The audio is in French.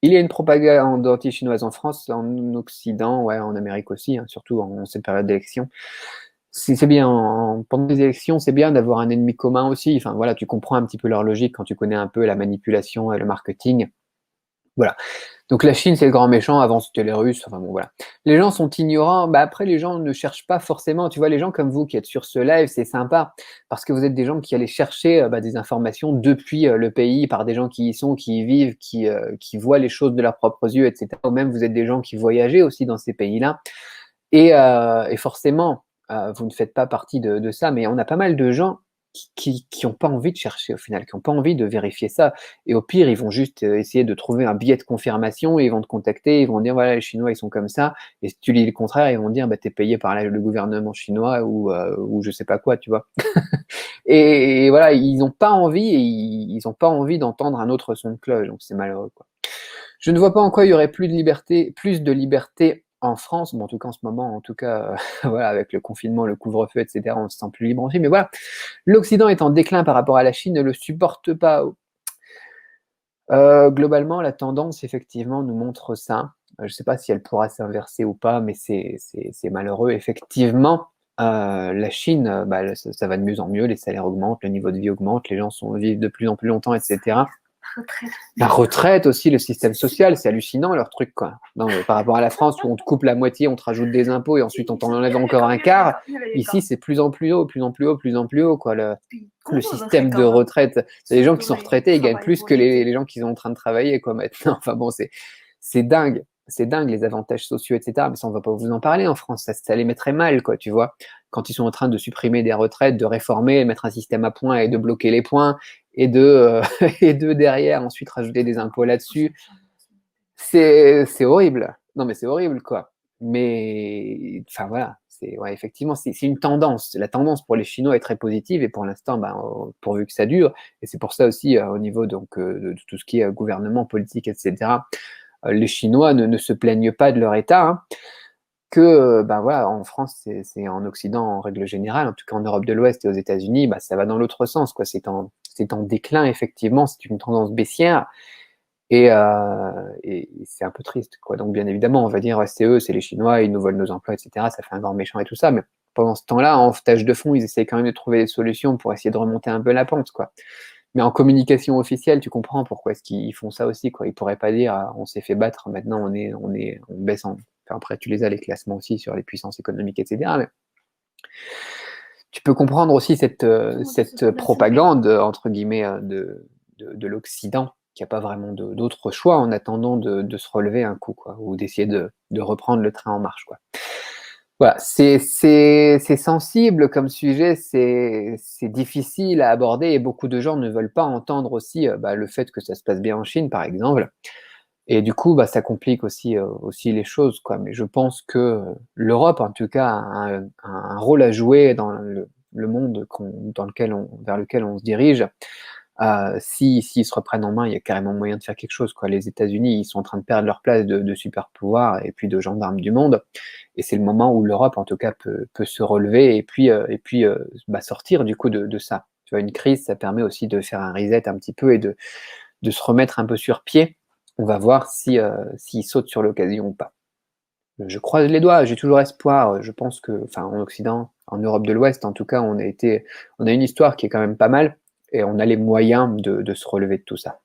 Il y a une propagande anti-chinoise en France, en Occident, ouais, en Amérique aussi, hein, surtout en cette période d'élection. C'est bien, pendant les élections, c'est bien d'avoir un ennemi commun aussi. Enfin voilà, tu comprends un petit peu leur logique quand tu connais un peu la manipulation et le marketing. Voilà. Donc la Chine, c'est le grand méchant, avant c'était les Russes, enfin bon voilà. Les gens sont ignorants, bah après les gens ne cherchent pas forcément, tu vois, les gens comme vous qui êtes sur ce live, c'est sympa, parce que vous êtes des gens qui allaient chercher des informations depuis le pays, par des gens qui y sont, qui y vivent, qui voient les choses de leurs propres yeux, etc. Ou même vous êtes des gens qui voyagez aussi dans ces pays-là, et forcément, vous ne faites pas partie de ça, mais on a pas mal de gens qui ont pas envie de chercher au final, qui ont pas envie de vérifier ça. Et au pire, ils vont juste essayer de trouver un billet de confirmation et ils vont te contacter, ils vont dire voilà, les Chinois ils sont comme ça. Et si tu dis le contraire, ils vont dire bah t'es payé par le gouvernement chinois ou je sais pas quoi, tu vois. Et voilà, ils ont pas envie et ils ont pas envie d'entendre un autre son de cloche, donc c'est malheureux quoi. Je ne vois pas en quoi il y aurait plus de liberté en France. Bon, en tout cas, en ce moment, en tout cas, voilà, avec le confinement, le couvre-feu, etc., on se sent plus libre aussi. Mais voilà, l'Occident est en déclin par rapport à la Chine, ne le supporte pas. Globalement, la tendance, effectivement, nous montre ça. Je ne sais pas si elle pourra s'inverser ou pas, mais c'est malheureux. Effectivement, la Chine, ça va de mieux en mieux, les salaires augmentent, le niveau de vie augmente, les gens vivent de plus en plus longtemps, etc. Retraite. La retraite aussi, le système social, c'est hallucinant leur truc quoi. Non, mais par rapport à la France où on te coupe la moitié, on te rajoute des impôts et ensuite on t'en enlève encore un quart. Ici, c'est plus en plus haut, plus en plus haut, plus en plus haut quoi. Le système de retraite, c'est les gens qui sont retraités, ils gagnent plus que les gens qui sont en train de travailler quoi maintenant. Enfin bon, c'est dingue les avantages sociaux etc. Mais ça on va pas vous en parler en France, ça les mettrait mal quoi, tu vois. Quand ils sont en train de supprimer des retraites, de réformer, mettre un système à points et de bloquer les points et de derrière ensuite rajouter des impôts là-dessus. C'est horrible. Non, mais c'est horrible, quoi. Mais, enfin voilà, ouais, effectivement, c'est une tendance. La tendance pour les Chinois est très positive et pour l'instant, pourvu que ça dure, et c'est pour ça aussi, au niveau donc, de tout ce qui est gouvernement, politique, etc., les Chinois ne se plaignent pas de leur État, hein, que ben voilà, en France, c'est en Occident en règle générale, en tout cas en Europe de l'Ouest et aux États-Unis, bah, ça va dans l'autre sens, quoi. C'est en déclin, effectivement, c'est une tendance baissière et c'est un peu triste, quoi. Donc, bien évidemment, on va dire, ouais, c'est eux, c'est les Chinois, ils nous volent nos emplois, etc. Ça fait un grand méchant et tout ça, mais pendant ce temps-là, en tâche de fond, ils essayent quand même de trouver des solutions pour essayer de remonter un peu la pente, quoi. Mais en communication officielle, tu comprends pourquoi est-ce qu'ils font ça aussi, quoi. Ils pourraient pas dire, ah, on s'est fait battre, maintenant on baisse en. Enfin, après, tu les as les classements aussi sur les puissances économiques, etc. Mais tu peux comprendre aussi cette propagande entre guillemets de l'Occident qui n'a pas vraiment d'autre choix en attendant de se relever un coup, quoi, ou d'essayer de reprendre le train en marche, quoi. Voilà, c'est sensible comme sujet, c'est difficile à aborder et beaucoup de gens ne veulent pas entendre aussi le fait que ça se passe bien en Chine, par exemple. Et du coup, ça complique aussi les choses, quoi. Mais je pense que l'Europe, en tout cas, a un rôle à jouer dans le monde vers lequel on se dirige. S'ils se reprennent en main, il y a carrément moyen de faire quelque chose, quoi. Les États-Unis, ils sont en train de perdre leur place de super pouvoir et puis de gendarme du monde. Et c'est le moment où l'Europe, en tout cas, peut se relever et puis sortir du coup de ça. Tu vois, une crise, ça permet aussi de faire un reset un petit peu et de se remettre un peu sur pied. On va voir s'ils sautent sur l'occasion ou pas. Je croise les doigts, j'ai toujours espoir. Je pense que, enfin, en Occident, en Europe de l'Ouest, en tout cas, on a une histoire qui est quand même pas mal et on a les moyens de se relever de tout ça.